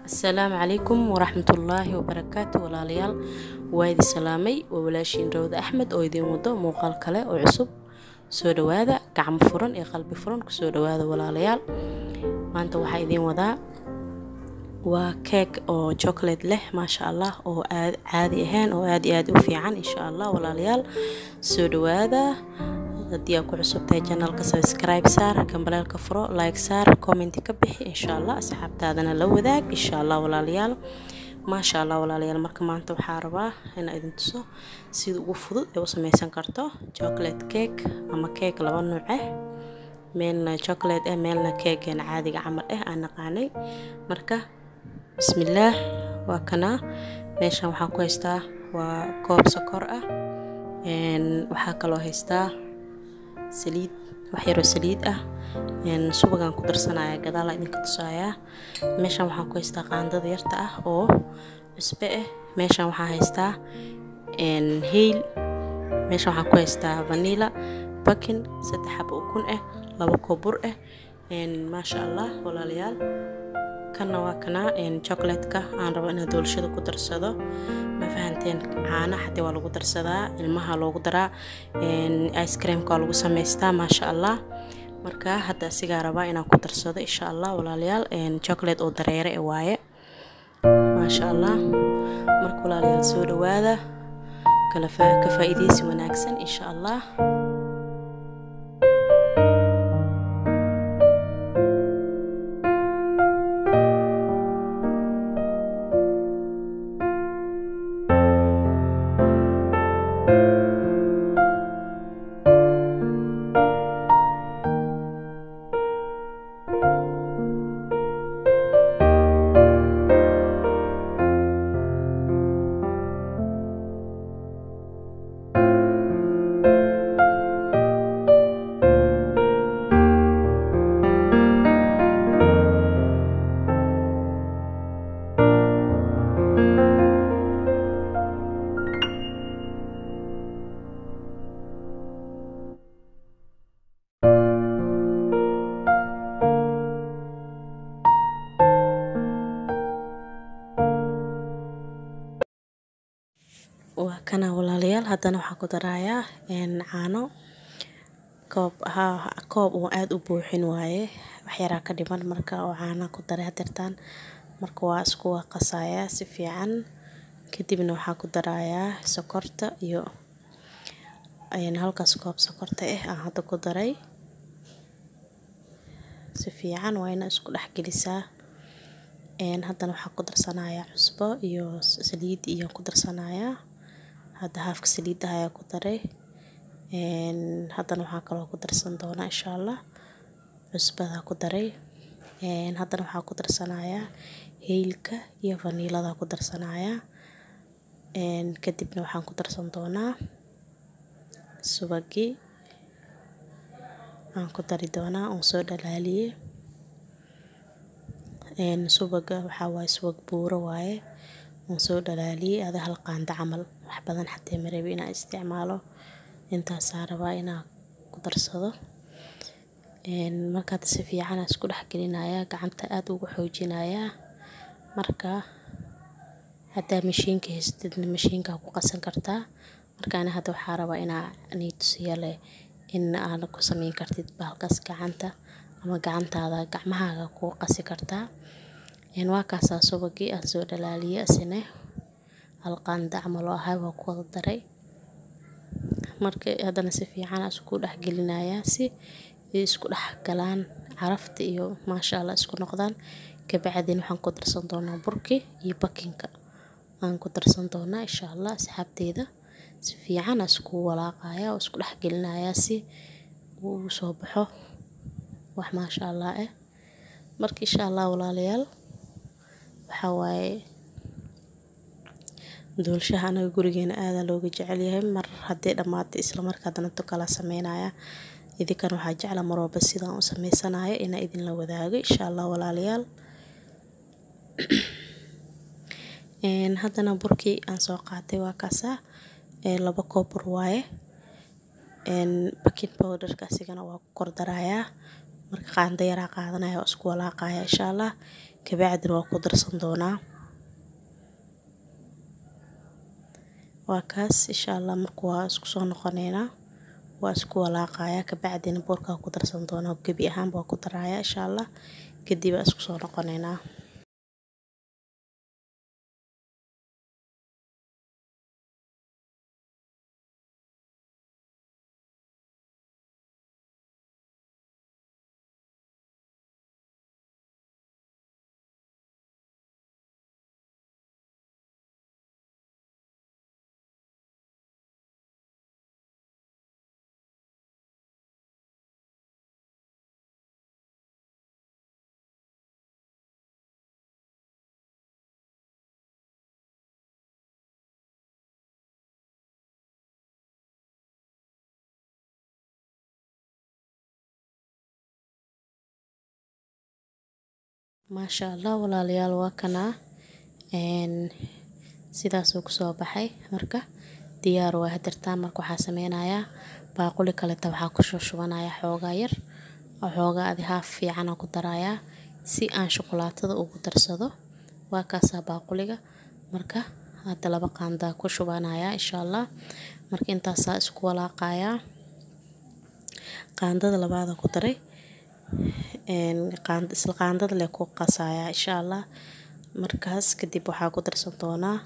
السلام عليكم ورحمة الله وبركاته walaalyaal waa idin salaamay waa walaashiin Rawda Axmed oo idin wado muuqaal kale oo cusub soo dhawaada gacmo furan iyo qalbi furan ku soo dhawaada walaalyaal maanta waxa idin wadaa waa cake oo chocolate leh maasha Allah oo caadi ahaan oo aad iyo aad u fiican insha Allah walaalyaal soo dhawaada haddii aad ku cusubtahay channelka subscribe saar kambalelka furo like saar comment ka bixi insha Allah asxaabtaadana la wadaag insha Allah walaalyaal maasha Allah walaalyaal marka maanta waxaa rabaa in idin tuso sida ugu fudud ee u samaysan karto chocolate cake ama cake laba nooc ah meelna chocolate meelna cake caadiga camal aan naqaanay marka bismillaah waa kana meeshan waxaan ku haystaa waa koob sokor ah waxaa kaloo haystaa saliid wax yar oo saliid ah subagaan ku darsanaya gadaal idinka tusaaya meeshan waxaan ku haystaa qaandada yarta ah oo cusbe ah meeshan waxaan haystaa heel meeshan waxaan ku haystaa vanilla baking 3 xabo ukun ah 2 koob bur ah maasha Allah walaalyaal kana waa kana chocolate-ka aan rabo in doolshada ku darsado ma fahanteen caana xataa waa lagu darsadaa ilmaha loogu daraa ice cream-ka lagu sameystaa maasha Allah marka hadda sigaa rabaa inaan ku darsado insha Allah walaalyaal chocolate oo dareere waaye maasha Allah marka walaalyaal soo dhawaada kala faa'iideysi wanaagsan insha Allah waa kana walaalyaal haddana waxaan ku darayaa caano koob oo aad u buuxin waaye wax yar ka dhiman marka oo caano ku daray hadirtaan marka waa isku qasayaa si fiican kadibna waxaan ku darayaa sokorta iyo halkaas koob sokorta aan hadda ku daray si fiican waa in isku dhex gelisaa haddana waxaan ku darsanayaa cusbo iyo saliid iyo ku darsanayaa hadda haafka saliid ayaa ku daray haddana waxaan kaloo ku darsan doonaa insha Allah cusbada ku daray haddana waxaan ku darsanayaa heelka iyo vanillada ku darsanayaa kadibna waxaan ku darsan doonaa subagi aan ku dari doonaa oo soo dhalaaliyay subaga waxa waaye subag buuro waaye oo soo dhalaaliyay hal qaando camal wax badan xataa ma rabin inaan isticmaalo intaas rabaa inaan ku darsado marka si fiican isku dhex gelinayaa gacanta aad ugu xoojinayaa marka hadaa mashiinka haystidna mashiinka ku qasan kartaa marka ana hadda waxa rabaa inaan tusiyo in aan ku sameyn kartid bahalkaas gacanta ama gacantaada gacmahaaga ku qasi kartaa waa kaas subagii aan soo dhalaaliyay asina hal qaando camal oo waa ku daray marka haddana si fiican isku dhex gelinayaa si isku dhex galaan carafta iyo maasha Allah isku noqdaan kabacdina waxaan ku darsan doonaa burki iyo bakinka aan ku darsan doonaa insha Allah asxaabteeda si fiican isku walaaqaya oo isku dhex gelinayaa si uu soo baxo wax maasha Allah marka insha Allah walaalyaal waxa waaye doolshaha anaga gurigeena aad looga jecel yahay mar hadii dhamaatay isla markaadna kala sameynaya idinkan waxa jecel marwaba sidaan u sameysanayo in idin la wadaago insha Allah walaalyaal haddana burkii aan soo qaatay waa kaasa 2 koob bur waaye baking powder kasigana waa ku kor darayaa marka qaando yar qaadanaya isku walaaqaya insha Allah kabacdina waa ku darsan doonaa. waa kaas insha Allah markuu waa isku soo noqoneynaa waa isku walaaqaya kabacdina boorka ku darsan doonaa gebi ahaan waa ku daraaya insha Allah kadib waa isku soo noqoneynaa. maasha Allah walaalayaal waa kana sidaas uu kusoo baxay marka diyaar waa hadartaan. marka waxaa sameynayaa baaquli kale waxaa ku shubanayaa xoogaa yar oo xoogaa adi haaf fiican ku darayaa si aan shukulaatada ugu darsado. waa kaasa baaquliga marka hadda 2 qaanda ku shubanayaa insha Allah. marka intaas isku walaaqayaa qaandada labaad ku daray isla qaandada le ku qasaya insha Allah. markaas kadib waxaa ku darsan doonaa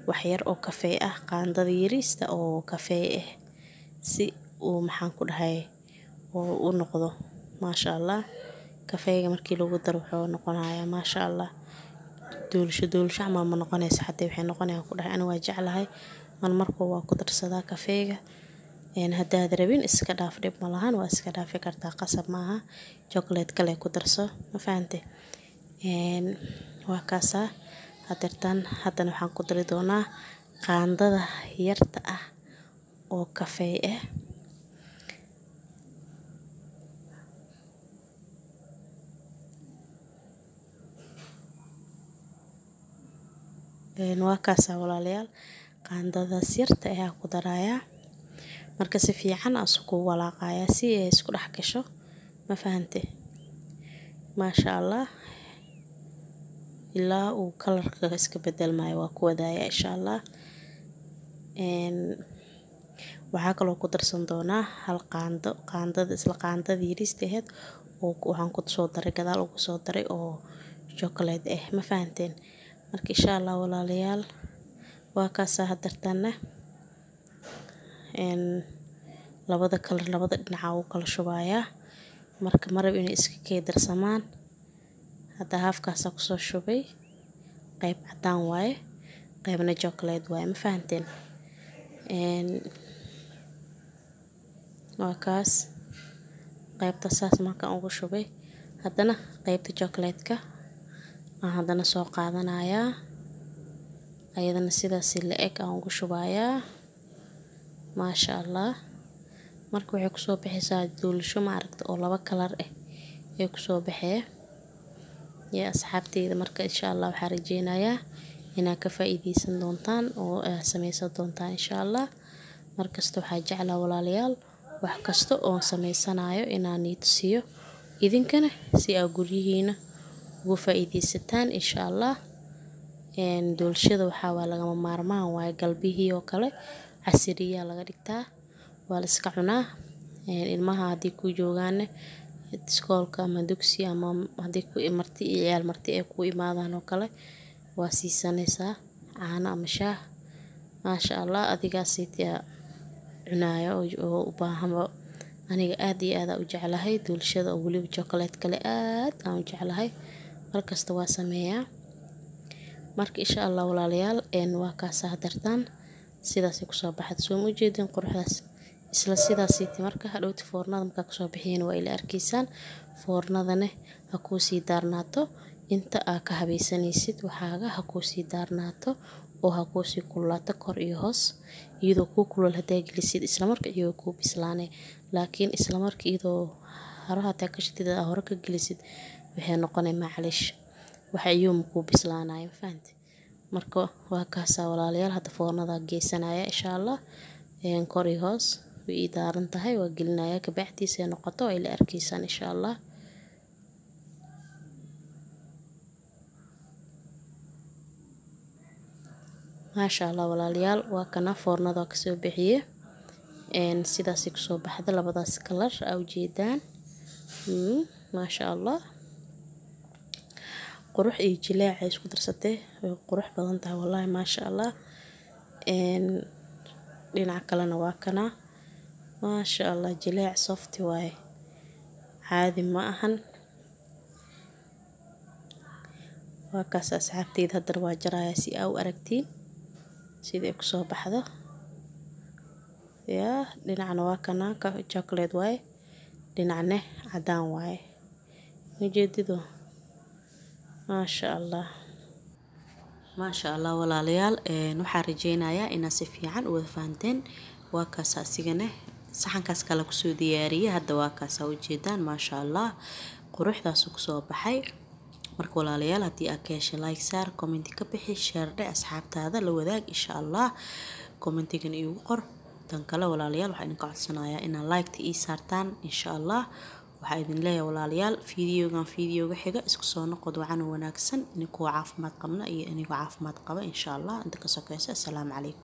wax yar oo kafee ah qaandada yariista oo kafee ah si uu maxaan ku dhahay oo u noqdo maasha Allah. kafeega markii lagu daro wuxuu noqonayaa maasha Allah duulsho camal ma noqonaysa xataa waxay noqonayaa ku dhahay aniga waa jeclahay markuu waa ku darsadaa kafeega. haddaad rabin iska dhaaf dhib ma lahan waa iska dhaafi kartaa qasab maaha chocolate kale ku darso ma fahante. waa kaasa hadartaan haddana waxaan ku dari doonaa qaandada yarta ah oo kafee ah waa kaasa walaalayaal qaandadaas yarta ah ku daraaya marka si fiican asku walaaqaya si ay isku dhex gasho ma fahante. maasha Allah ilaa uu kalarka iska bedelmayo waa ku wadaaya insha Allah. waxaa kaloo ku darsan doonaa hal qaandada isla qaandada yariista ahayd oo waxaan ku soo daray gadaal ugu soo daray oo chocolate ah ma fahanteen. marka insha Allah walaalayaal waa kaasa hadartaana labada kalar labada dhinac uu kala shubaaya marka marab inay iska keedarsamaan. hadda haafkaas ku soo shubay qayb cadaan waaye qaybna chocolate waaye ma fahanteen. waa kaas qaybta saas marka ugu shubay haddana qaybta chocolate-ka haddana soo qaadanayaa ayadana sidaas la eg aan ugu shubayaa maasha Allah. marka waxay ku soo bixaysaa duulsho ma aragta oo 2 kalar ah ee ku soo baxay ya asxaabteyda. marka insha Allah waxaan rajeynayaa inaad ka faa'iideysan doontaan oo sameysan doontaan insha Allah. markasta waxaa jeclaa walaalayaal wax kasta oo sameysanayo inaan tusiyo idinkana si aad guryihiina ugu faa'iideysataan insha Allah. duulshada waxaa lagama maarmaan waaye galbihii oo kale casriya laga dhigtaa waa la iska cunaa. ilmaha hadii ku joogaan iskoolka ama dugsi ama hadii ku marti iyo ciyaal marti ay ku imaadaan oo kale waa siisanaysaa caano ama shaah maasha Allah adiga siitaa cunaayo oo u baahan. aniga aad iyo aad u jeclahay duulshada oo waliba chocolate kale aad aan u jeclahay markasta waa sameeyaa. marka insha Allah walaalayaal waa kaasa hadartaan sidaas ku soo baxad soo ma jeedin quruxdaas isla sidaas marka hadhowti foornada marka soo bixiyeen waa ila arkiisaan foornadana ha ku sii daarnaato inta aad ka habaysanaysid waxaaga ha ku sii daarnaato oo ha ku sii kululaato kor iyo hoos iyadoo ku kulul haday gelisid isla marka iyo ku bislaanay laakiin isla marka iyadoo haraha ta ka shidida hore ka gelisid waxay noqonay macalish waxa iyuu ku bislaanay fahanti. marka waa kaasa walaalayaal hadda foornada geesanaya insha Allah kor iyo hoos way daaran tahay waa gelinaya ka baxdiisa noqoto ila arkiisaan insha Allah. maasha allah walaalayaal waa kana foornada kasoo bixiye sidaas kusoo baxda labadaas kalar aa ujeedaan maasha allah qurux iyo jileec ay isku darsatay way qurux badan tahay wallahi maasha allah dhinaca kalena waa kana maasha allah jileec soft waaye caadi ma ahan waa kaas asxaabteyda hadda waa jaraaya si aa u aragtiin sida ay kusoo baxdo ya dhinacna waa kana chocolate waaye dhinacna cadaan waaye ujeedido maasha allah walaalayaal waxaan rajeynayaa inaad si fiican u wada fahanteen waa kaas asigana saxankaas kale kusoo diyaariyay hadda waa kaas ujeedaan maasha allah quruxdaas kusoo baxay marka walaalayaal haddii aad ka heshay like saar comment ka bixi share dhe asxaabtaada la wadaag insha allah commentigan iigu qor tan kale walaalayaal waxaan idinka codsanayaa inaad like-ta ii saartaan insha allah waxaa idin leeyahay walaalayaal fiidiyoga xiga isku soo noqod wacan wanaagsan idinkoo caafimaad qabna iyo anigoo caafimaad qaba insha allah inta ka sokaysa assalaamu calaykum